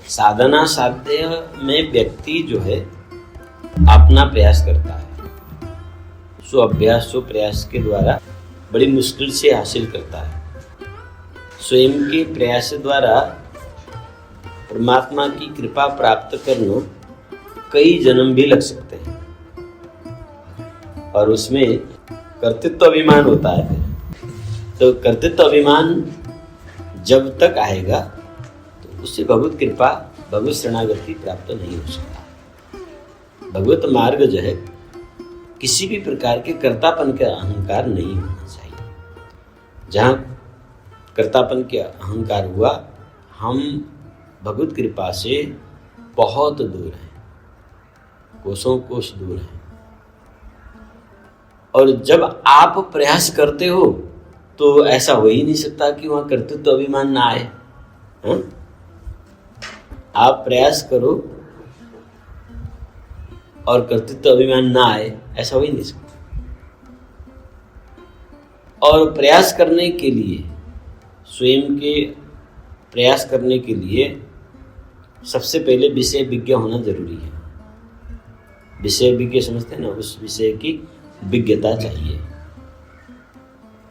साधना साध्य में व्यक्ति जो है अपना प्रयास करता है, सो अभ्यास सो प्रयास के द्वारा बड़ी मुश्किल से हासिल करता है। स्वयं के प्रयास द्वारा परमात्मा की कृपा प्राप्त करना कई जन्म भी लग सकते हैं और उसमें कर्तृत्व अभिमान होता है। तो कर्तृत्व अभिमान जब तक आएगा तो उससे भगवत कृपा भगवत शरणागति प्राप्त नहीं हो सकता। भगवत मार्ग जो है किसी भी प्रकार के कर्तापन का अहंकार नहीं होना चाहिए। जहाँ कर्तापन के अहंकार हुआ हम भगवत कृपा से बहुत दूर हैं, कोसों कोस दूर हैं। और जब आप प्रयास करते हो तो ऐसा हो ही नहीं सकता कि वहाँ कर्तृत्व अभिमान ना आए। हाँ? आप प्रयास करो और कर्तृत्व अभिमान ना आए, ऐसा हो ही नहीं सकता। और प्रयास करने के लिए, स्वयं के प्रयास करने के लिए सबसे पहले विषय विज्ञ होना जरूरी है। विषय विज्ञ समझते हैं ना, उस विषय की विज्ञता चाहिए।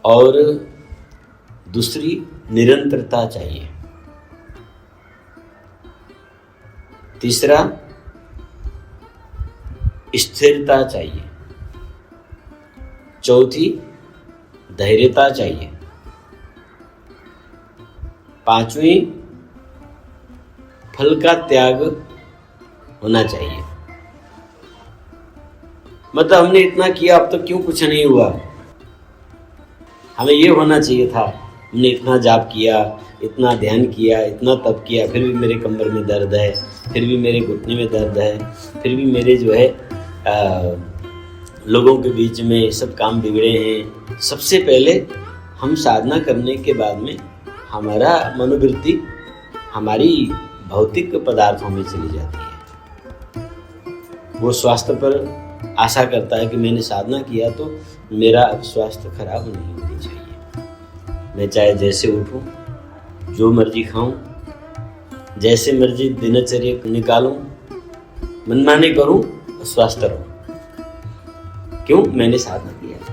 और दूसरी निरंतरता चाहिए। तीसरा स्थिरता चाहिए। चौथी धैर्यता चाहिए। पांचवी फल का त्याग होना चाहिए। मतलब हमने इतना किया, अब तक क्यों कुछ नहीं हुआ, हमें ये होना चाहिए था। हमने इतना जाप किया, इतना ध्यान किया, इतना तप किया, फिर भी मेरे कमर में दर्द है, फिर भी मेरे घुटने में दर्द है, फिर भी मेरे जो है लोगों के बीच में सब काम बिगड़े हैं। सबसे पहले हम साधना करने के बाद में हमारा मनोवृत्ति हमारी भौतिक पदार्थों में चली जाती है। वो स्वास्थ्य पर आशा करता है कि मैंने साधना किया तो मेरा स्वास्थ्य खराब नहीं होनी चाहिए। मैं चाहे जैसे उठूं, जो मर्जी खाऊं, जैसे मर्जी दिनचर्या निकालूं, मनमाने करूं और स्वस्थ रहूं। क्यों? मैंने साधना किया है,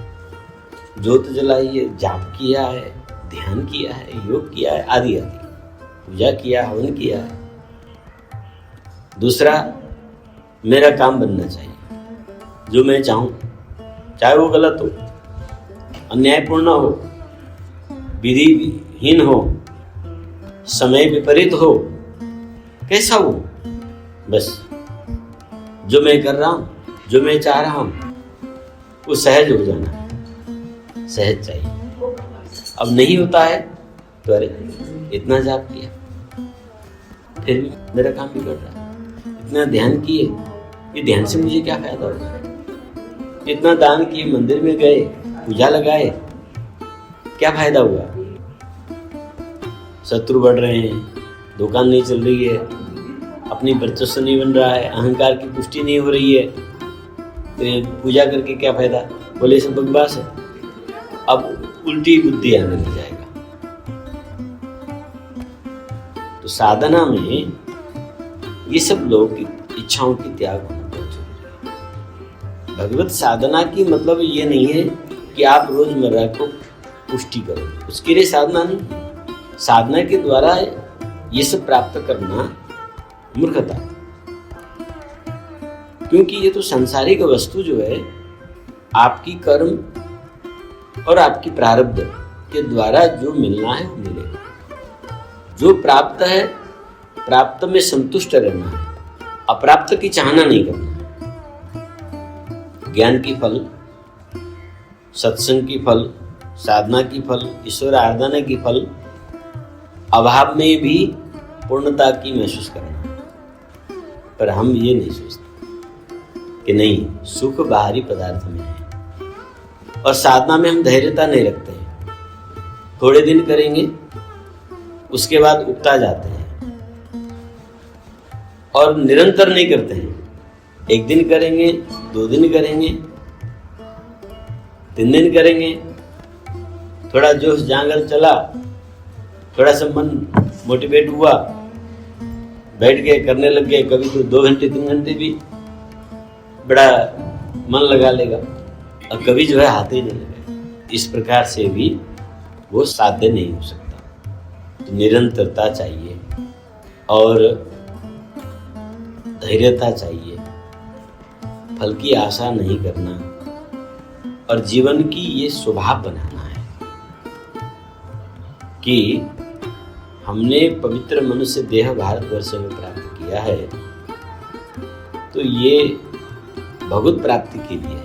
ज्योत जलाई है, जाप किया है, ध्यान किया है, योग किया है, आदि आदि, पूजा किया, हवन किया है। दूसरा, मेरा काम बनना चाहिए, जो मैं चाहूं, चाहे वो गलत हो, अन्यायपूर्ण हो, विधिहीन हो, समय विपरीत हो, कैसा हो, बस जो मैं कर रहा हूं, जो मैं चाह रहा हूं, वो सहज हो जाना है, सहज चाहिए। अब नहीं होता है तो अरे इतना जाप किया फिर भी मेरा काम बिगड़ रहा है, इतना ध्यान किए, ये ध्यान से मुझे क्या फायदा होगा, इतना दान किए, मंदिर में गए, पूजा लगाए, क्या फायदा हुआ? शत्रु बढ़ रहे हैं, दुकान नहीं चल रही है, अपनी वर्चस्व नहीं बन रहा है, अहंकार की पुष्टि नहीं हो रही है, तो पूजा करके क्या फायदा? बोले सब बकवास है। अब उल्टी बुद्धि आने लग जाएगा। तो साधना में ये सब लोग की इच्छाओं की त्याग होना बहुत जरूरी है। भगवत साधना की मतलब ये नहीं है कि आप रोजमर्रा को पुष्टि करो, उसके लिए साधना नहीं है। साधना के द्वारा ये सब प्राप्त करना मूर्खता है, क्योंकि ये तो सांसारिक वस्तु जो है आपकी कर्म और आपकी प्रारब्ध के द्वारा जो मिलना है वो मिलेगा। जो प्राप्त है, प्राप्त में संतुष्ट रहना है, अप्राप्त की चाहना नहीं करना है। ज्ञान की फल, सत्संग की फल, साधना की फल, ईश्वर आराधना की फल, अभाव में भी पूर्णता की महसूस करना है। पर हम ये नहीं सोचते कि नहीं, सुख बाहरी पदार्थ में है। और साधना में हम धैर्यता नहीं रखते हैं, थोड़े दिन करेंगे उसके बाद उगता जाते हैं, और निरंतर नहीं करते हैं। एक दिन करेंगे, 2 दिन करेंगे, 3 दिन करेंगे, थोड़ा जोश जांगर चला, थोड़ा सा मन मोटिवेट हुआ, बैठ गए, करने लग गए, कभी तो 2 घंटे 3 घंटे भी बड़ा मन लगा लेगा, और कभी जो है हाथ ही नहीं लगेगा। इस प्रकार से भी वो साध्य नहीं हो सकता। तो निरंतरता चाहिए और धैर्यता चाहिए, फल की आशा नहीं करना, और जीवन की ये स्वभाव बनाना है कि हमने पवित्र मनुष्य देह भारतवर्ष में प्राप्त किया है, तो ये भगवत प्राप्ति के लिए है।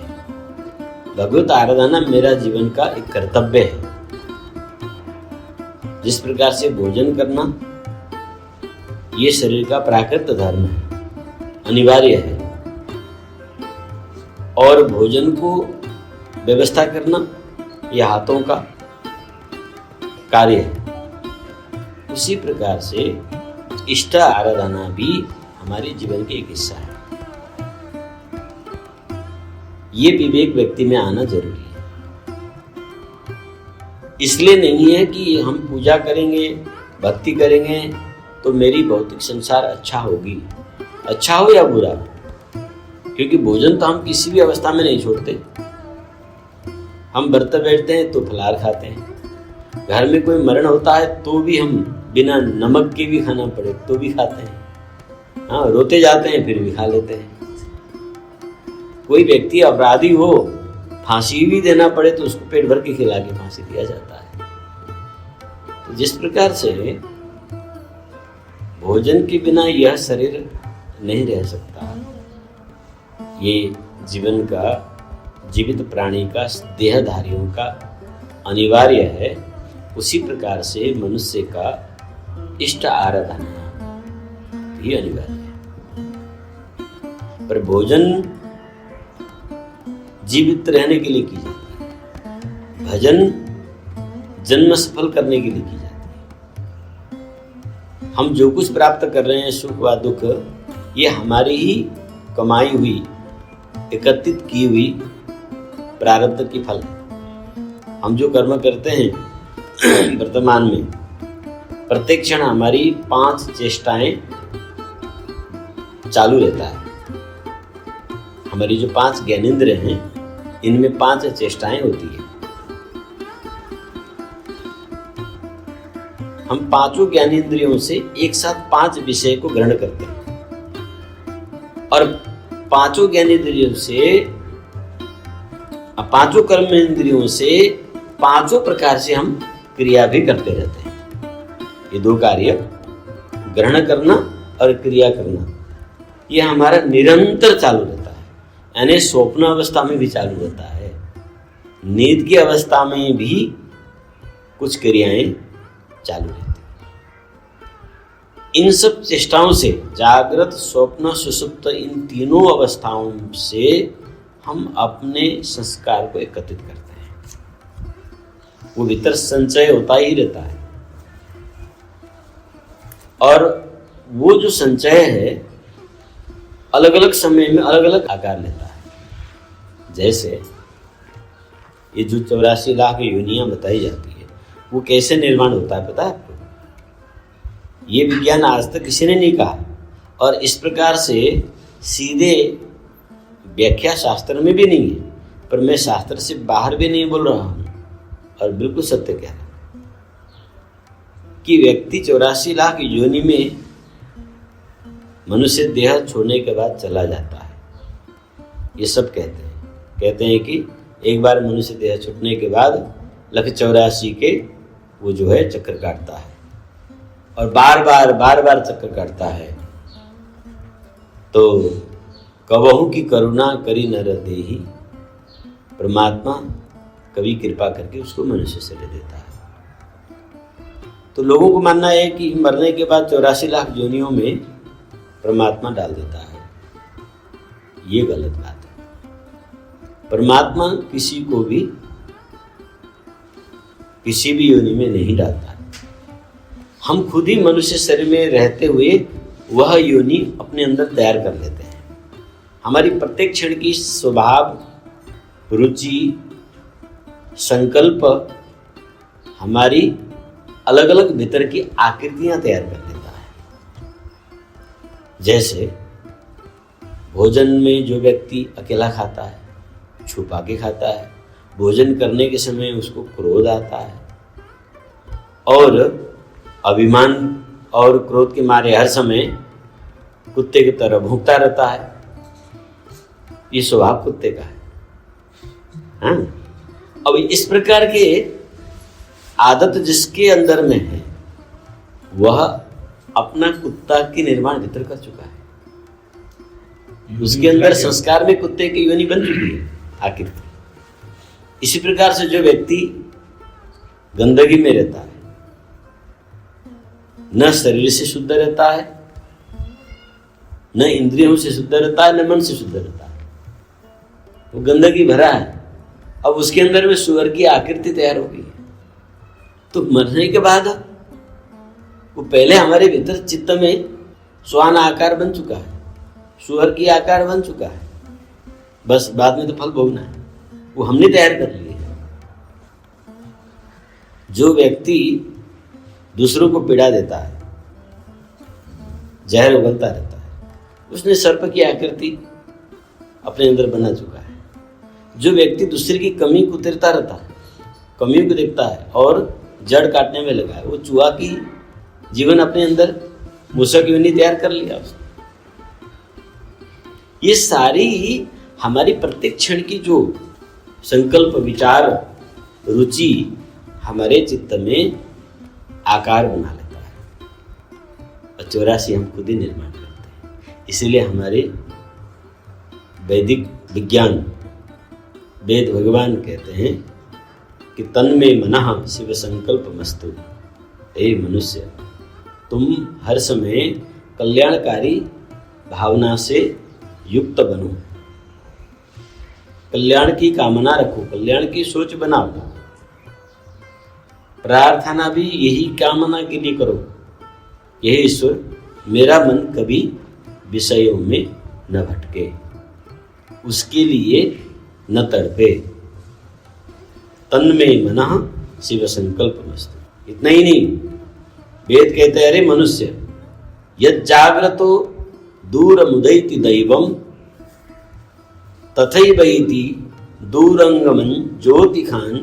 भगवत आराधना मेरा जीवन का एक कर्तव्य है। जिस प्रकार से भोजन करना ये शरीर का प्राकृत धर्म है, अनिवार्य है, और भोजन को व्यवस्था करना ये हाथों का कार्य है। उसी प्रकार से इष्ट आराधना भी हमारे जीवन का एक हिस्सा है। ये विवेक व्यक्ति में आना जरूरी है। इसलिए नहीं है कि हम पूजा करेंगे, भक्ति करेंगे तो मेरी भौतिक संसार अच्छा होगी, अच्छा हो या बुरा, क्योंकि भोजन तो हम किसी भी अवस्था में नहीं छोड़ते। हम व्रत बैठते हैं तो फलाहार खाते हैं, घर में कोई मरण होता है तो भी हम बिना नमक के भी खाना पड़े तो भी खाते हैं। हाँ, रोते जाते हैं फिर भी खा लेते हैं। कोई व्यक्ति अपराधी हो, फांसी भी देना पड़े तो उसको पेट भर के खिला के फांसी दिया जाता है। तो जिस प्रकार से भोजन के बिना यह शरीर नहीं रह सकता, ये जीवन का, जीवित प्राणी का, देहधारियों का अनिवार्य है, उसी प्रकार से मनुष्य का इष्ट आराधना भी अनिवार्य है। पर भोजन जीवित रहने के लिए की जाती है, भजन जन्म सफल करने के लिए की जाती है। हम जो कुछ प्राप्त कर रहे हैं, सुख व दुख, ये हमारी ही कमाई हुई, एकत्रित की हुई प्रारब्ध की फल है। हम जो कर्म करते हैं वर्तमान में, प्रत्येक क्षण हमारी 5 चेष्टाएं चालू रहता है। हमारी जो 5 ज्ञानेंद्र हैं, इनमें 5 चेष्टाएं होती है। हम 5 ज्ञानेंद्रियों से एक साथ 5 विषय को ग्रहण करते हैं, और 5 ज्ञानेंद्रियों से, 5 कर्मेंद्रियों से 5 प्रकार से हम क्रिया भी करते रहते हैं। ये 2 कार्य, ग्रहण करना और क्रिया करना, ये हमारा निरंतर चालू रहता है। यानी स्वप्न अवस्था में भी चालू रहता है, नींद की अवस्था में भी कुछ क्रियाएं चालू रहती हैं। इन सब चेष्टाओं से, जागृत, स्वप्न, सुषुप्त, इन तीनों अवस्थाओं से हम अपने संस्कार को एकत्रित करते हैं। वो भीतर संचय होता ही रहता है, और वो जो संचय है अलग अलग समय में अलग अलग आकार लेता है। जैसे ये जो 84 लाख योनियां बताई जाती है, वो कैसे निर्माण होता है पता है आपको? ये विज्ञान आज तक किसी ने नहीं कहा, और इस प्रकार से सीधे व्याख्या शास्त्र में भी नहीं है, पर मैं शास्त्र से बाहर भी नहीं बोल रहा हूँ, और बिल्कुल सत्य कह रहा हूँ कि व्यक्ति 84 लाख योनि में मनुष्य देह छोड़ने के बाद चला जाता है। ये सब कहते हैं कि एक बार मनुष्य देह छूटने के बाद 184 के वो जो है चक्कर काटता है, और बार बार चक्कर काटता है। तो कबहू की करुणा करी नर देही, परमात्मा कभी कृपा करके उसको मनुष्य से ले देता है। तो लोगों को मानना है कि मरने के बाद 84 लाख योनियों में परमात्मा डाल देता है। ये गलत बात है। परमात्मा किसी को भी किसी भी योनि में नहीं डालता है। हम खुद ही मनुष्य शरीर में रहते हुए वह योनि अपने अंदर तैयार कर लेते हैं। हमारी प्रत्येक क्षण की स्वभाव, रुचि, संकल्प हमारी अलग अलग भीतर की आकृतियां तैयार कर लेता है। जैसे भोजन में जो व्यक्ति अकेला खाता है, छुपा के खाता है, भोजन करने के समय उसको क्रोध आता है और अभिमान और क्रोध के मारे हर समय कुत्ते की तरह भौंकता रहता है, ये स्वभाव कुत्ते का है। हाँ? अब इस प्रकार के आदत जिसके अंदर में है वह अपना कुत्ता की निर्माण भीतर कर चुका है, उसके अंदर संस्कार में कुत्ते की योनि बन चुकी है आखिर। इसी प्रकार से जो व्यक्ति गंदगी में रहता है, न शरीर से शुद्ध रहता है, न इंद्रियों से शुद्ध रहता है, न मन से शुद्ध रहता है, वो गंदगी भरा है। अब उसके अंदर में सुअर की आकृति तैयार हो गई है, तो मरने के बाद वो पहले हमारे भीतर चित्त में श्वान आकार बन चुका है, सुअर की आकार बन चुका है, बस बाद में तो फल भोगना है, वो हमने तैयार कर लिए। जो व्यक्ति दूसरों को पीड़ा देता है, जहर उगलता रहता है, उसने सर्प की आकृति अपने अंदर बना चुका है। जो व्यक्ति दूसरे की कमी को उतरता रहता है, कमियों को देखता है और जड़ काटने में लगा है, वो चूहा की जीवन अपने अंदर मूसक योनि तैयार कर लिया उसने। ये सारी हमारी प्रत्येक क्षण की जो संकल्प, विचार, रुचि हमारे चित्त में आकार बना लेता है और 84 हम खुद ही निर्माण करते हैं। इसीलिए हमारे वैदिक विज्ञान, वेद भगवान कहते हैं कि तन में मनः शिव संकल्प मस्तु। हे मनुष्य, तुम हर समय कल्याणकारी भावना से युक्त बनो, कल्याण की कामना रखो, कल्याण की सोच बनाओ, प्रार्थना भी यही कामना के लिए करो। यही ईश्वर, मेरा मन कभी विषयों में न भटके, उसके लिए न तड़पे। तन में मनः शिव संकल्प मस्तु। इतना ही नहीं, वेद कहते हैं, अरे मनुष्य, यद जाग्रतो दूर मुदयति दैवम तथैवैति दूरंगमन ज्योतिखान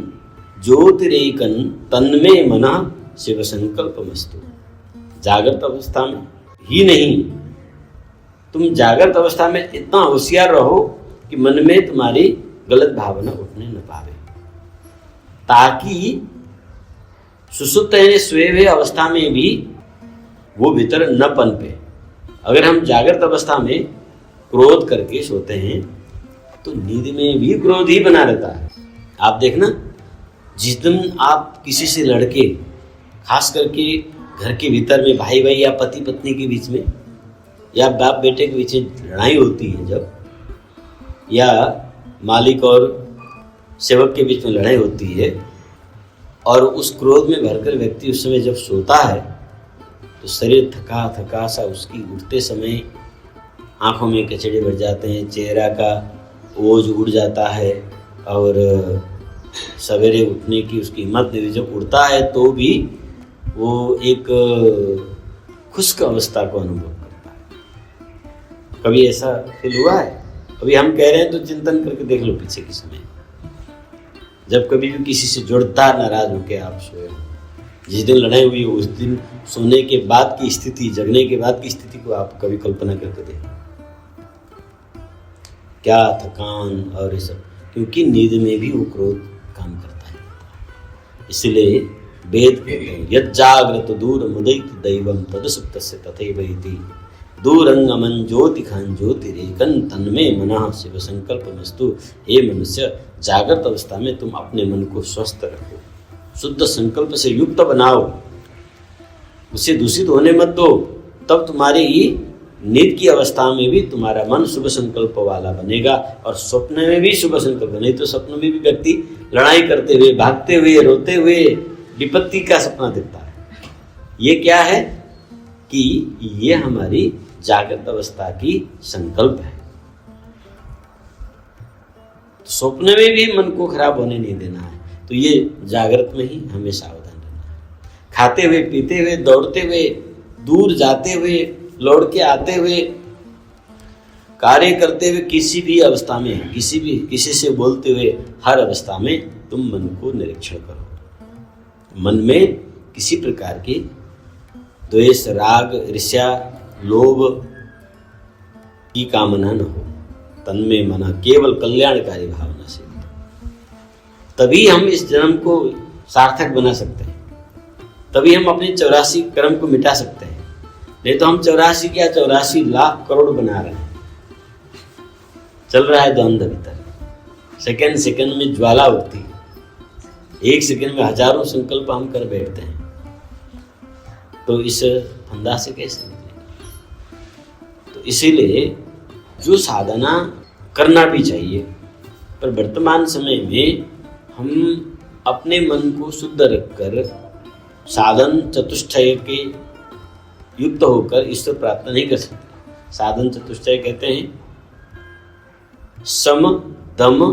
ज्योतिरेकन तन्मे मनः शिव संकल्प मस्तु। जागृत अवस्था में ही नहीं, तुम जागृत अवस्था में इतना होशियार रहो कि मन में तुम्हारी गलत भावना उठने न पावे, ताकि सुसुप्त यानी सोए हुए अवस्था में भी वो भीतर न पनपे। अगर हम जागृत अवस्था में क्रोध करके सोते हैं तो नींद में भी क्रोध ही बना रहता है। आप देखना, जिस दिन आप किसी से लड़के, खास करके घर के भीतर में भाई भाई या पति पत्नी के बीच में या बाप बेटे के बीच में लड़ाई होती है जब, या मालिक और सेवक के बीच में लड़ाई होती है और उस क्रोध में भरकर व्यक्ति उस समय जब सोता है तो शरीर थका थका सा, उसकी उठते समय आंखों में कचड़े भर जाते हैं, चेहरा का ओज उड़ जाता है और सवेरे उठने की उसकी हिम्मत नहीं। जब उठता है तो भी वो एक खुश्क अवस्था को अनुभव करता है। कभी ऐसा फील हुआ है? अभी हम कह रहे हैं तो चिंतन करके देख लो पीछे के समय, जब कभी भी किसी से जोरदार नाराज होकर आप सोए, जिस दिन लड़ाई हुई उस दिन सोने के बाद की स्थिति, जगने के बाद की स्थिति को आप कभी कल्पना करके देखें, क्या थकान और ये सब, क्योंकि नींद में भी वो क्रोध काम करता है। इसलिए वेद कहते हैं, यद जागृत दूर मुदयति दैवम तदसुप्तस्य तथैवैति दूरंगमन ज्योतिखान ज्योतिरेकन तन्मे मनः शिव संकल्पमस्तु। हे मनुष्य, जागृत अवस्था में तुम अपने मन को स्वस्थ रखो, शुद्ध संकल्प से युक्त बनाओ, उससे दूषित होने मत दो, तब तुम्हारी नींद की अवस्था में भी तुम्हारा मन शुभ संकल्प वाला बनेगा और स्वप्न में भी शुभ संकल्प। नहीं तो स्वप्न में भी व्यक्ति लड़ाई करते हुए, भागते हुए, रोते हुए विपत्ति का सपना देखता है। ये क्या है कि ये हमारी जागृत अवस्था की संकल्प है। स्वप्न में भी मन को खराब होने नहीं देना है, तो ये जागृत में ही हमें सावधान रहना है। खाते हुए, पीते हुए, दौड़ते हुए, दूर जाते हुए, लौट के आते हुए, कार्य करते हुए, किसी भी अवस्था में, किसी से बोलते हुए, हर अवस्था में तुम मन को निरीक्षण करो। मन में किसी प्रकार की द्वेष, राग, ईर्ष्या, लोभ की कामना न हो। तन्मे मना, केवल कल्याणकारी भावना से, तभी हम इस जन्म को सार्थक बना सकते हैं। तभी हम अपने 84 कर्म को मिटा सकते हैं। नहीं तो हम 84 क्या 84 लाख करोड़ बना रहे हैं। चल रहा है द्वंद्व भीतर, सेकंड सेकंड में ज्वाला उठती है। एक सेकंड में हजारों संकल्प हम कर बैठते हैं। तो इस फंदा से कैसे निकलेंगे? तो इसीलिए जो साधना करना भी चाहिए, पर वर्तमान समय में हम अपने मन को शुद्ध रखकर साधन चतुष्टय के युक्त होकर ईश्वर प्राप्त नहीं कर सकते। साधन चतुष्टय कहते हैं सम, दम,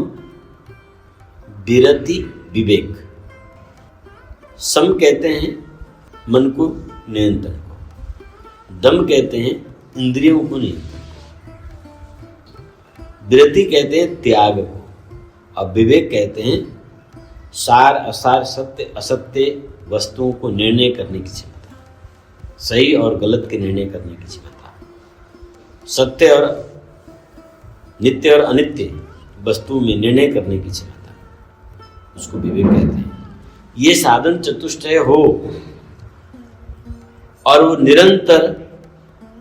विरति, विवेक। सम कहते हैं मन को नियंत्रण को, दम कहते हैं इंद्रियों को नियंत्रण को, विरति कहते हैं त्याग को, और विवेक कहते हैं सार असार, सत्य असत्य वस्तुओं को निर्णय करने की क्षमता, सही और गलत के निर्णय करने की क्षमता, सत्य और नित्य और अनित्य वस्तु में निर्णय करने की क्षमता, उसको विवेक कहते हैं। ये साधन चतुष्टय हो और वो निरंतर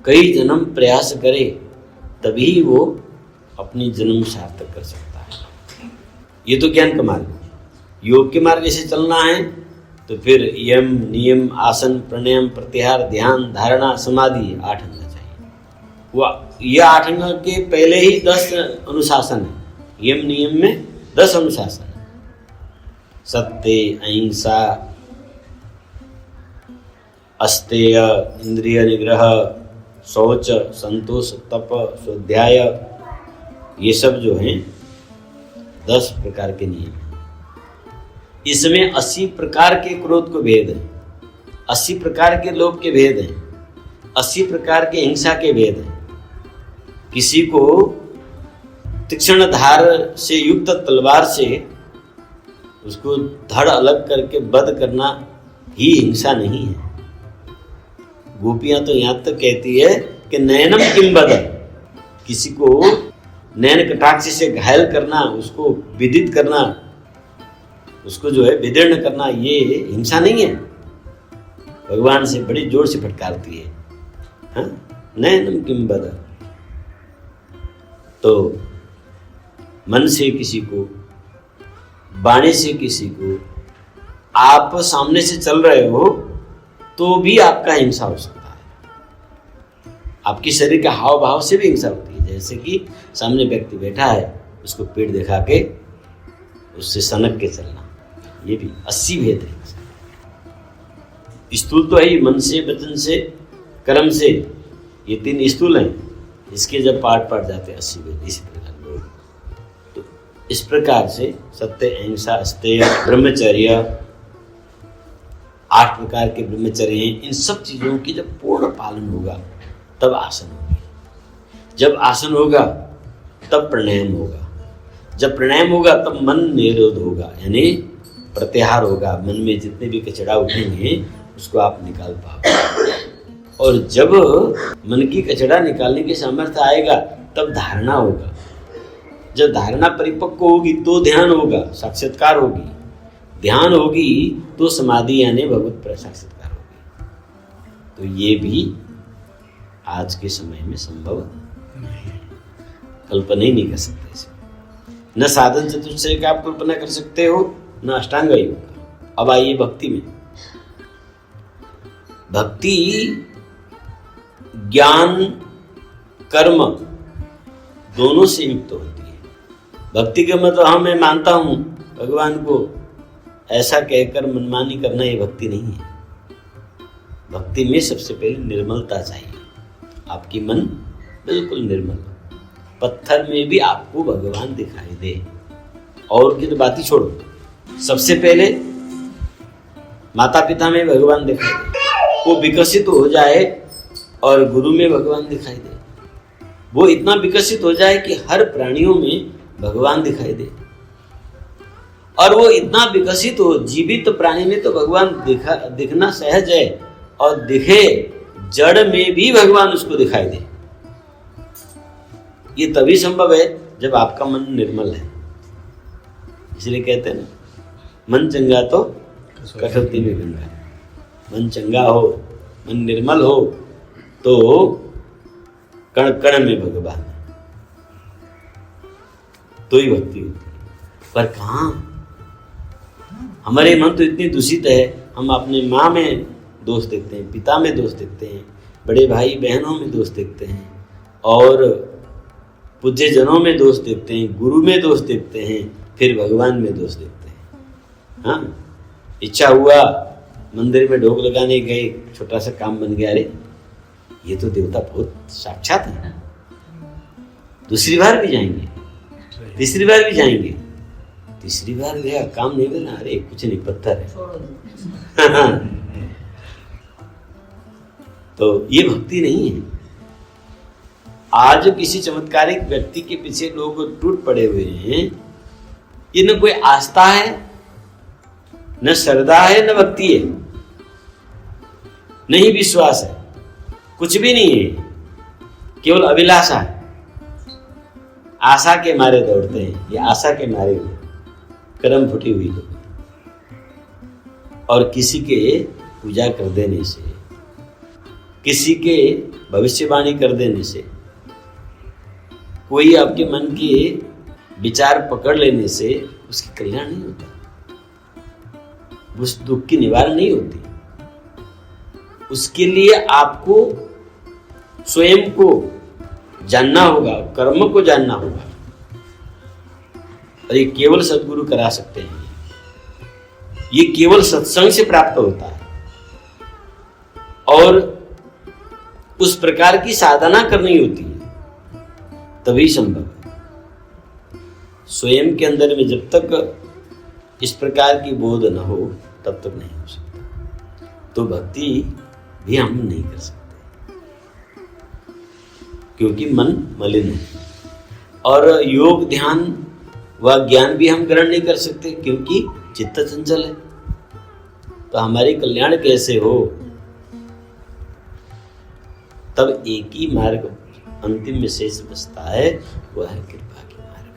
कई जन्म प्रयास करे, तभी वो अपनी जन्म सार्थक कर सकता है। ये तो ज्ञान का मार्ग। योग के मार्ग से चलना है तो फिर यम, नियम, आसन, प्राणायाम, प्रत्याहार, ध्यान, धारणा, समाधि 8 अंग चाहिए। वह यह 8 अंग के पहले ही 10 अनुशासन है। यम नियम में 10 अनुशासन है। सत्य, अहिंसा, अस्तेय, इंद्रिय निग्रह, शौच, संतोष, तप, स्वाध्याय, ये सब जो हैं 10 प्रकार के नियम। इसमें 80 प्रकार के क्रोध को भेद है, 80 प्रकार के लोभ के भेद हैं, 80 प्रकार के हिंसा के भेद हैं। किसी को तीक्ष्ण धार से युक्त तलवार से उसको धड़ अलग करके वध करना ही हिंसा नहीं है। गोपियां तो यहाँ तक कहती है कि नयनम किम वद, किसी को नयन कटाक्ष से घायल करना, उसको विदित करना, उसको जो है विदीर्ण करना, ये हिंसा नहीं है। भगवान से बड़ी जोर से फटकारती है, हाँ? नयनम किम वद। तो मन से किसी को, वाणी से किसी को, आप सामने से चल रहे हो तो भी आपका हिंसा हो सकता है। आपकी शरीर के हाव भाव से भी हिंसा होती है। जैसे कि सामने व्यक्ति बैठा है, उसको पीठ दिखा के उससे सनक के चलना, ये भी 80 भेद है। स्थूल तो है ही, मन से, वचन से, कर्म से, ये 3 स्थूल हैं। इसके जब पाठ जाते हैं 80 भेद। इसी प्रकार तो इस प्रकार से सत्य, अहिंसा, अस्तेय, ब्रह्मचर्य, 8 प्रकार के ब्रह्मचर्य हैं। इन सब चीजों की जब पूर्ण पालन होगा तब आसन होगा। जब आसन होगा तब प्राणायाम होगा। जब प्राणायाम होगा तब मन निरोध होगा, यानी प्रत्याहार होगा। मन में जितने भी कचरा उठेंगे उसको आप निकाल पाओगे। और जब मन की कचरा निकालने की सामर्थ्य आएगा तब धारणा होगा। जब धारणा परिपक्व होगी तो ध्यान होगा, साक्षात्कार होगी। ध्यान होगी तो समाधि यानी भगवत साक्षात्कार होगी। तो ये भी आज के समय में संभव नहीं, कल्पना ही नहीं कर सकते इसमें। न साधन चतुष्टय का आप कल्पना कर सकते हो, न अष्टांग योग का। अब आइए भक्ति में। भक्ति ज्ञान कर्म दोनों से युक्त होती है। भक्ति का मतलब हाँ मैं मानता हूँ भगवान को, ऐसा कहकर मनमानी करना ये भक्ति नहीं है। भक्ति में सबसे पहले निर्मलता चाहिए। आपकी मन बिल्कुल निर्मल, पत्थर में भी आपको भगवान दिखाई दे। और की तो बात ही छोड़ो, सबसे पहले माता पिता में भगवान दिखाई दे, वो विकसित हो जाए और गुरु में भगवान दिखाई दे, वो इतना विकसित हो जाए कि हर प्राणियों में भगवान दिखाई दे, और वो इतना विकसित हो, जीवित प्राणी में तो भगवान दिखना सहज है, और दिखे जड़ में भी भगवान उसको दिखाई दे। ये तभी संभव है जब आपका मन निर्मल है। इसलिए कहते हैं ना, मन चंगा तो कसौटी में गंगा। मन चंगा हो, मन निर्मल हो, तो कण कण में भगवान, तो ही भक्ति होती है। पर कहाँ, हमारे मन तो इतनी दूषित है, हम अपने माँ में दोष देखते हैं, पिता में दोष देखते हैं, बड़े भाई बहनों में दोष देखते हैं, और पूज्य जनों में दोष देखते हैं, गुरु में दोष देखते हैं, फिर भगवान में दोष देखते हैं। हाँ, इच्छा हुआ, मंदिर में ढोक लगाने गए, छोटा सा काम बन गया, अरे ये तो देवता बहुत साक्षात है ना, दूसरी बार भी जाएंगे, तीसरी बार भी जाएंगे, तीसरी बार गया, काम नहीं बना, अरे कुछ नहीं, पत्थर है। तो ये भक्ति नहीं है। आज किसी चमत्कारिक व्यक्ति के पीछे लोग टूट पड़े हुए हैं, ये न कोई आस्था है, न श्रद्धा है, न भक्ति है, नहीं विश्वास है, कुछ भी नहीं है, केवल अभिलाषा है। आशा के मारे दौड़ते हैं, ये आशा के मारे हुए कर्म फुटी हुई लोग। और किसी के पूजा कर देने से, किसी के भविष्यवाणी कर देने से, कोई आपके मन के विचार पकड़ लेने से उसकी कल्याण नहीं होता, उस दुख की निवारण नहीं होती। उसके लिए आपको स्वयं को जानना होगा, कर्म को जानना होगा, और ये केवल सद्गुरु करा सकते हैं। ये केवल सत्संग से प्राप्त होता है, और उस प्रकार की साधना करनी होती है, तभी संभव है। स्वयं के अंदर में जब तक इस प्रकार की बोध न हो, तब तक नहीं हो सकता। तो भक्ति भी हम नहीं कर सकते, क्योंकि मन मलिन है। और योग ध्यान व ज्ञान भी हम ग्रहण नहीं कर सकते, क्योंकि चित्त चंचल है। तो हमारी कल्याण कैसे हो? तब एक ही मार्ग अंतिम में शेष बचता है, वह है कृपा की मार्ग।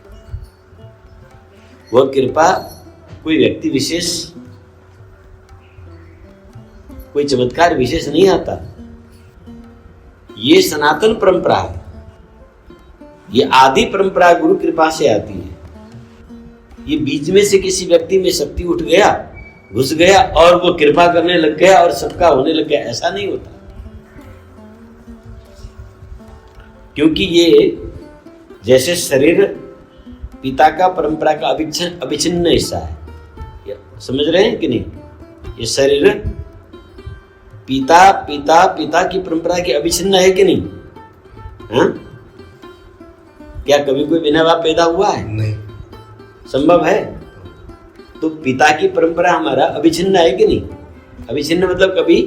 वह कृपा कोई व्यक्ति विशेष, कोई चमत्कार विशेष नहीं आता। ये सनातन परंपरा है, ये आदि परंपरा गुरु कृपा से आती है। ये बीच में से किसी व्यक्ति में शक्ति उठ गया, घुस गया, और वो कृपा करने लग गया और सबका होने लग गया, ऐसा नहीं होता। क्योंकि ये जैसे शरीर पिता का परंपरा का अविच्छिन्न हिस्सा है, समझ रहे हैं कि नहीं? ये शरीर पिता की परंपरा की अविच्छिन्न है कि नहीं? हाँ? क्या कभी कोई बिना बाप पैदा हुआ है? नहीं। संभव है? तो पिता की परंपरा हमारा अविच्छिन्न है कि नहीं? अविच्छिन्न मतलब कभी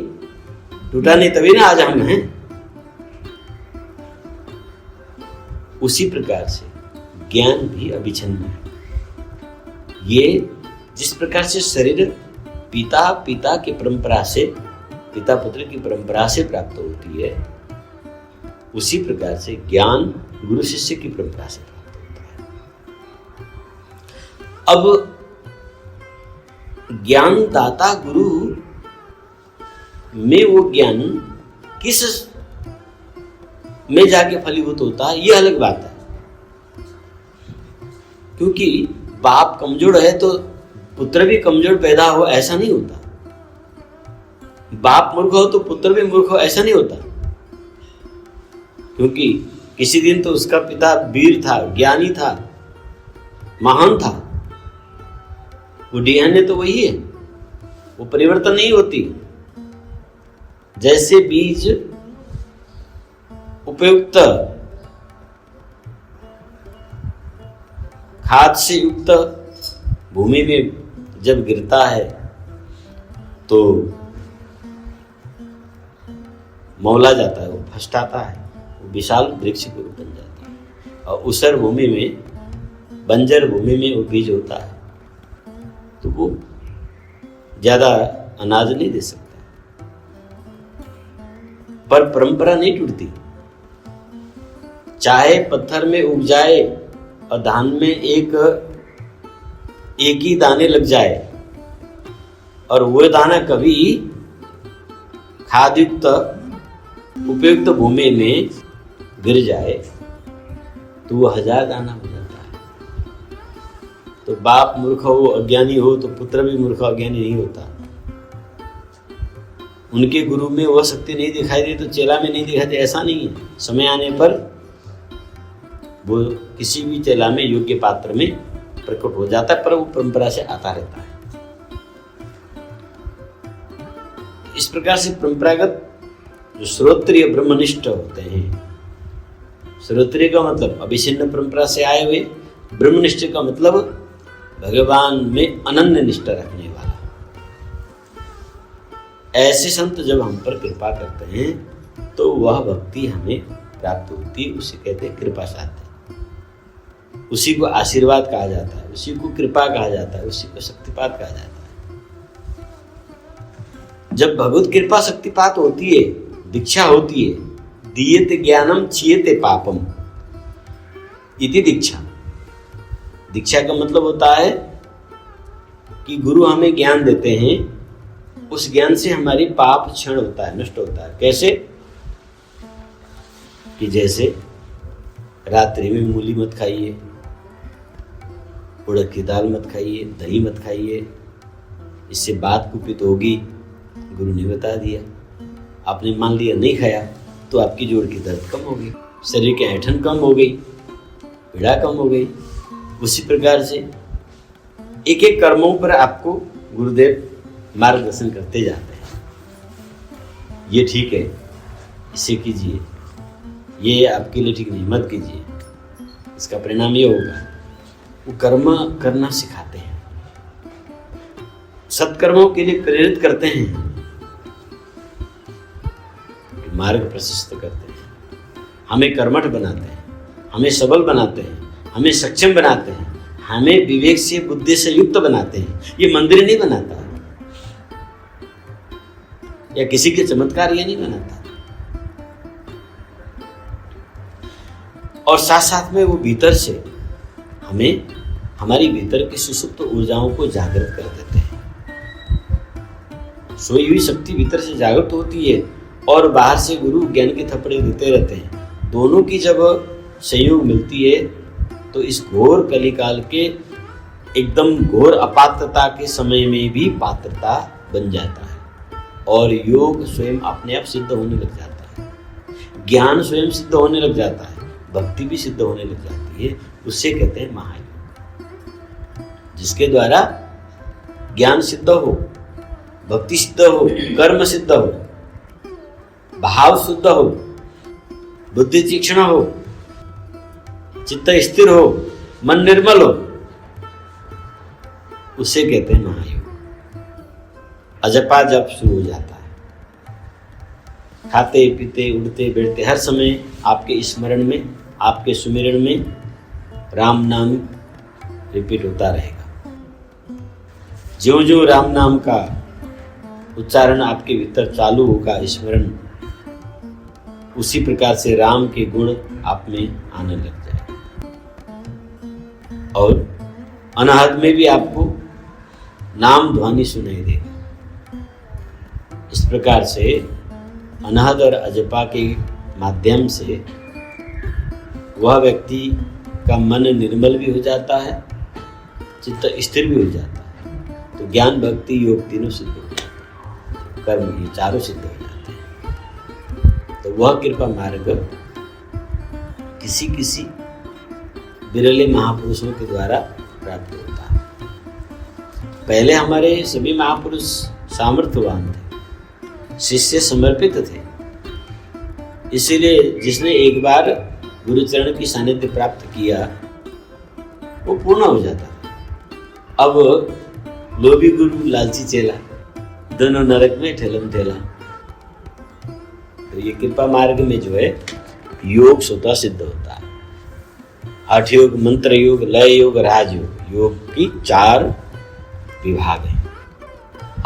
टूटा नहीं, तभी ना आज हम हैं। उसी प्रकार से ज्ञान भी अविच्छिन्न है। ये जिस प्रकार से शरीर पिता की परंपरा से, पिता पुत्र की परंपरा से प्राप्त होती है, उसी प्रकार से ज्ञान गुरु शिष्य की परंपरा से प्राप्त होता है। अब ज्ञान दाता गुरु में वो ज्ञान किस में जाके फलीभूत होता है, ये अलग बात है। क्योंकि बाप कमजोर है तो पुत्र भी कमजोर पैदा हो, ऐसा नहीं होता। बाप मूर्ख हो तो पुत्र भी मूर्ख हो, ऐसा नहीं होता। क्योंकि किसी दिन तो उसका पिता वीर था, ज्ञानी था, महान था। वो डीएनए तो वही है, वो परिवर्तन नहीं होती। जैसे बीज उपयुक्त खाद से युक्त भूमि में जब गिरता है तो मौला जाता है, वो फस्टाता है वो विशाल वृक्ष के रूप बन जाता है, और ऊसर भूमि में, बंजर भूमि में वो बीज होता है तो वो ज्यादा अनाज नहीं दे सकता। पर परंपरा नहीं टूटती। चाहे पत्थर में उग जाए और धान में एक ही दाने लग जाए और वो दाना कभी खादयुक्त उपयुक्त भूमि में गिर जाए तो वो 1000 दाना हो जाता है। तो बाप मूर्ख हो, अज्ञानी हो तो पुत्र भी मूर्ख अज्ञानी नहीं होता। उनके गुरु में वह शक्ति नहीं दिखाई दी तो चेला में नहीं दिखाई दी, ऐसा नहीं है। समय आने पर वो किसी भी चेला में योग्य पात्र में प्रकट हो जाता है, पर वो परंपरा से आता रहता है। इस प्रकार से परंपरागत जो श्रोत्रिय ब्रह्मनिष्ठ होते हैं, श्रोत्रिय का मतलब अभिछिन्न परंपरा से आए हुए, ब्रह्मनिष्ठ का मतलब भगवान में अनन्य निष्ठा रखने वाला। ऐसे संत जब हम पर कृपा करते हैं तो वह भक्ति हमें प्राप्त होती है, उसे कहते हैं कृपा साध्य। उसी को आशीर्वाद कहा जाता है, उसी को कृपा कहा जाता है, उसी को शक्तिपात कहा जाता है। जब भगवत कृपा शक्तिपात होती है, दीक्षा होती है, दीयते ज्ञानम क्षीयते पापम इति दीक्षा। दीक्षा का मतलब होता है कि गुरु हमें ज्ञान देते हैं, उस ज्ञान से हमारी पाप क्षण होता है, नष्ट होता है। कैसे? कि जैसे रात्रि में मूली मत खाइए, उड़द की दाल मत खाइए, दही मत खाइए, इससे बात कुपित होगी, गुरु ने बता दिया। आपने मान लिया नहीं खाया तो आपकी जोड़ की दर्द कम हो गई, शरीर की ऐंठन कम हो गई, पीड़ा कम हो गई। उसी प्रकार से एक एक कर्मों पर आपको गुरुदेव मार्गदर्शन करते जाते हैं। ये ठीक है, इसे कीजिए, ये आपके लिए ठीक नहीं, मत कीजिए, इसका परिणाम ये होगा। वो कर्म करना सिखाते हैं, सत्कर्मों के लिए प्रेरित करते हैं, मार्ग प्रशस्त करते हैं, हमें कर्मठ बनाते हैं, हमें सबल बनाते हैं, हमें सक्षम बनाते हैं, हमें विवेक से बुद्धि से युक्त बनाते हैं। ये मंदिर नहीं बनाता या किसी के चमत्कार ये नहीं बनाता, और साथ साथ में वो भीतर से हमें हमारी भीतर की सुसुप्त ऊर्जाओं को जागृत कर देते हैं। सोई हुई शक्ति भीतर से जागृत होती है और बाहर से गुरु ज्ञान के थप्पड़े देते रहते हैं। दोनों की जब संयोग मिलती है तो इस घोर कलिकाल के एकदम घोर अपात्रता के समय में भी पात्रता बन जाता है और योग स्वयं अपने आप सिद्ध होने लग जाता है, ज्ञान स्वयं सिद्ध होने लग जाता है, भक्ति भी सिद्ध होने लग जाती है। उससे कहते हैं महायोग, जिसके द्वारा ज्ञान सिद्ध हो, भक्ति सिद्ध हो, कर्म सिद्ध हो, भाव शुद्ध हो, बुद्धि तीक्ष्ण हो, चित्त स्थिर हो, मन निर्मल हो, उसे कहते हैं महायोग। अजपा जप शुरू हो जाता है, खाते पीते उड़ते बैठते हर समय आपके स्मरण में, आपके सुमिरन में राम नाम रिपीट होता रहेगा। ज्यों-ज्यों राम नाम का उच्चारण आपके भीतर चालू होगा, स्मरण, उसी प्रकार से राम के गुण आप में आने लग जाए और अनाहत में भी आपको नाम ध्वनि सुनाई देगा। इस प्रकार से अनाहत और अजपा के माध्यम से वह व्यक्ति का मन निर्मल भी हो जाता है, चित्त स्थिर भी हो जाता है। तो ज्ञान भक्ति योग तीनों सिद्ध हो जाते हैं, कर्म ये चारों सिद्ध हो जाते हैं। तो वह कृपा मार्ग किसी किसी विरले महापुरुषों के द्वारा प्राप्त होता है। पहले हमारे सभी महापुरुष सामर्थ्यवान थे, शिष्य समर्पित थे, इसीलिए जिसने एक बार गुरुचरण की सानिध्य प्राप्त किया वो पूर्ण हो जाता है। अब लोभी गुरु लालची चेला, दोनों नरक में ठेलम ठेला। तो ये कृपा मार्ग में जो है योग स्वतः सिद्ध होता है। हठ योग, मंत्र योग, लय योग, राजयोग, योग की 4 विभाग है,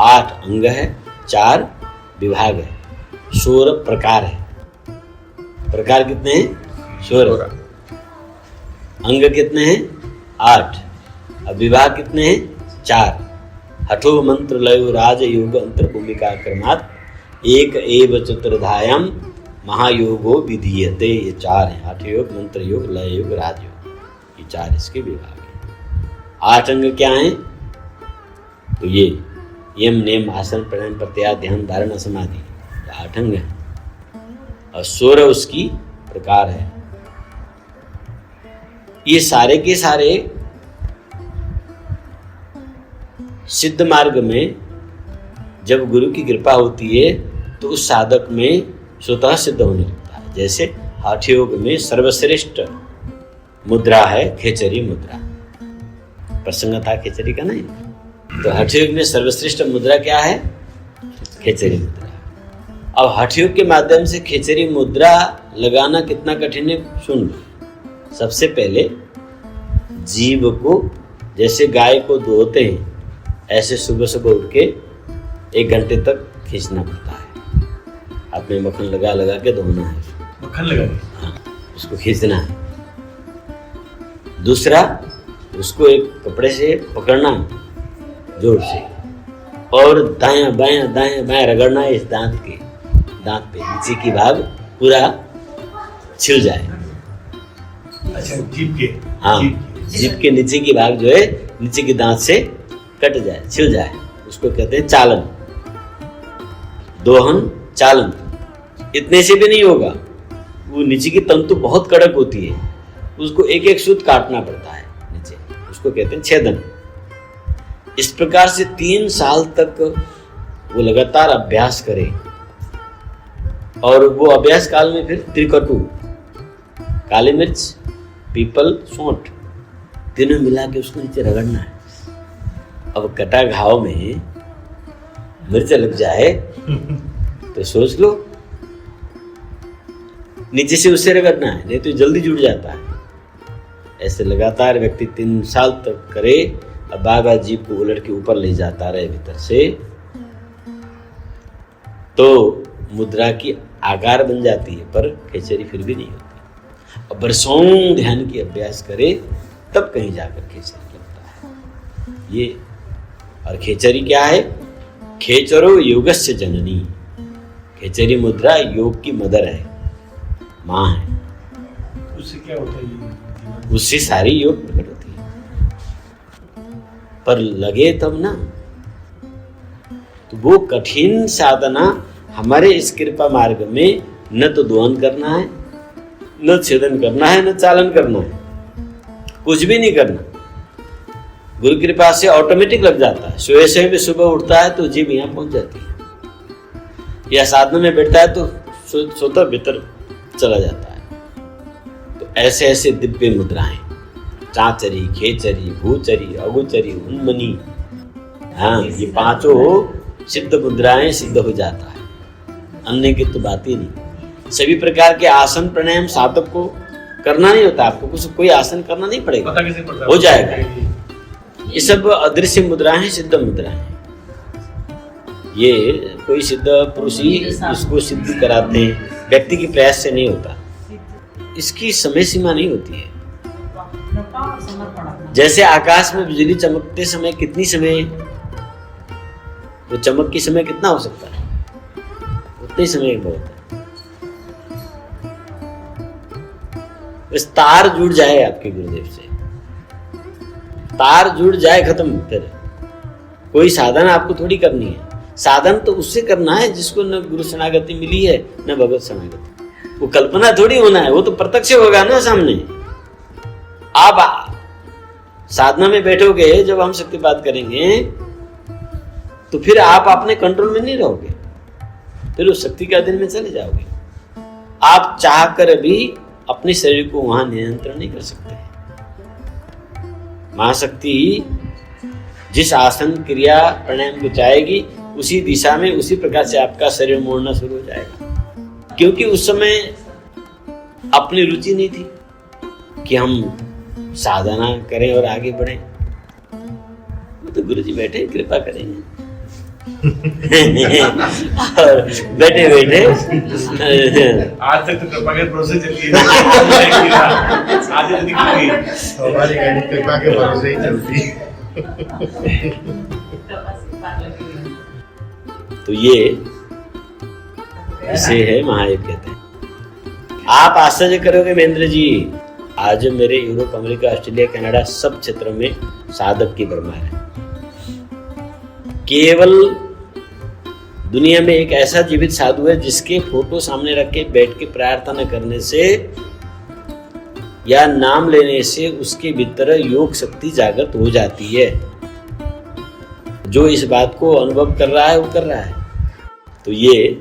8 अंग है, 4 विभाग है, 16 प्रकार है। प्रकार कितने हैं? 16। अंग कितने हैं? 8। अब विभाग कितने हैं? 4। हठो मंत्र लयो राज योग अंतर भूमिका क्रमात् एक एव चतुर्धायाम महायोगो विधीयते। ये 4 हैं, हठ योग, मंत्र योग, लय योग, राजयोग, ये 4 इसके विभाग हैं। 8 अंग क्या हैं? तो ये यम नियम आसन प्राणायाम प्रत्याहार ध्यान धारणा समाधि, 8 अंग हैं और 16 उसकी प्रकार है। ये सारे के सारे सिद्ध मार्ग में जब गुरु की कृपा होती है तो उस साधक में स्वतः सिद्ध होने लगता है। जैसे हठ योग में सर्वश्रेष्ठ मुद्रा है खेचरी मुद्रा, प्रसंग था खेचरी का नहीं, तो हठ योग में सर्वश्रेष्ठ मुद्रा क्या है? खेचरी मुद्रा। अब हठ योग के माध्यम से खेचरी मुद्रा लगाना कितना कठिन है सुन लो। सबसे पहले जीव को जैसे गाय को धोते हैं ऐसे सुबह सुबह उठ के 1 घंटे तक खींचना पड़ता है, हाथ में मक्खन लगा लगा के धोना है, मक्खन लगा के, हाँ, उसको खींचना है। दूसरा, उसको एक कपड़े से पकड़ना जोर से और दायां बायां रगड़ना है इस दांत पे नीचे की भाग पूरा छिल जाए। अच्छा, जीभ के, हाँ, जीभ के नीचे की भाग जो है नीचे के दांत से कट जाए, छिल जाए, उसको कहते हैं चालन, दोहन चालन। इतने से भी नहीं होगा, वो नीचे की तंतु बहुत कड़क होती है, उसको एक एक सूत काटना पड़ता है नीचे, उसको कहते हैं छेदन। इस प्रकार से 3 साल तक वो लगातार अभ्यास करे और वो अभ्यास काल में फिर त्रिकटु, काली मिर्च, पीपल, सौंठ तीनों मिला के उसको नीचे रगड़ना है। अब कटा घाव में मिर्च लग जाए तो सोच लो, नीचे से उससे रगड़ना है, नहीं तो जल्दी जुड़ जाता है। ऐसे लगातार व्यक्ति 3 साल तक करे, अब बार जीभ को उलट के ऊपर ले जाता रहे भीतर से, तो मुद्रा की आकार बन जाती है, पर खेचरी फिर भी नहीं होती। अब बरसों ध्यान की अभ्यास करे तब कहीं जाकर खेचरी लगता है ये। और खेचरी क्या है? खेचरो योगस्य जननी, खेचरी मुद्रा योग की मदर है, माँ है। उससे क्या होता है? उससे सारी योग प्रकट होती है, पर लगे तब ना। तो वो कठिन साधना हमारे इस कृपा मार्ग में न तो दोहन करना है, न छेदन करना है, न चालन करना है, कुछ भी नहीं करना। गुरु कृपा से ऑटोमेटिक लग जाता है। सोए से भी सुबह उठता है तो जीभ यहाँ पहुंच जाती है, या साधना में बैठता है तो स्वतः भीतर चला जाता है। तो ऐसे ऐसे दिव्य मुद्राएं, चांचरी, खेचरी, भूचरी, अगुचरी, उन्मनी, हाँ, ये 5 सिद्ध मुद्राएं सिद्ध हो जाता है। अन्य की तो बात ही नहीं। सभी प्रकार के आसन प्राणायाम साधक को करना नहीं होता, आपको कोई आसन करना नहीं पड़ेगा, पता कैसे पड़ता है? हो जाएगा। ये सब अदृश्य मुद्राएं हैं, सिद्ध मुद्राएं। ये कोई सिद्ध पुरुष ही इसको सिद्ध कराते हैं, व्यक्ति की प्रयास से नहीं होता। इसकी समय सीमा नहीं होती है। जैसे आकाश में बिजली चमकते समय कितनी समय, वो चमक की समय कितना हो सकता है, उतने समय बहुत है। बस तार जुड़ जाए आपके गुरुदेव से, तार जुड़ जाए, खत्म। फिर कोई साधन आपको थोड़ी करनी है, साधन तो उससे करना है जिसको न गुरु शरणागति मिली है न भगवत शरणागति। वो कल्पना थोड़ी होना है, वो तो प्रत्यक्ष होगा ना सामने। आप साधना में बैठोगे, जब हम शक्तिपात करेंगे तो फिर आप अपने कंट्रोल में नहीं रहोगे, फिर उस शक्ति के अधीन में चले जाओगे। आप चाहकर भी अपने शरीर को वहां नियंत्रण नहीं कर सकते। महाशक्ति जिस आसन क्रिया प्राणायाम को चाहेगी, उसी दिशा में उसी प्रकार से आपका शरीर मोड़ना शुरू हो जाएगा। क्योंकि उस समय अपनी रुचि नहीं थी कि हम साधना करें और आगे बढ़ें। तो गुरु जी बैठे कृपा करेंगे और बैठे बैठे आज तक तो कृपा के प्रोसेस चली है। आज तक निकली हमारी गाड़ी कृपा के भरोसे ही चलती। तो ये इसे है महायोग कहते हैं। आप आश्चर्य करोगे महेंद्र जी, आज मेरे यूरोप, अमेरिका, ऑस्ट्रेलिया, कनाडा सब क्षेत्रों में साधक की भरमार है। केवल दुनिया में एक ऐसा जीवित साधु है जिसके फोटो सामने रख के बैठ के प्रार्थना करने से या नाम लेने से उसके भीतर योग शक्ति जागृत हो जाती है। जो इस बात को अनुभव कर रहा है वो कर रहा है। तो ये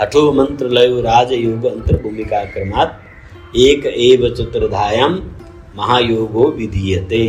हठो मंत्र लयो राज योग अंतर भूमिका क्रमात् एक एव चतुर्धायम महायोगो विधीयते।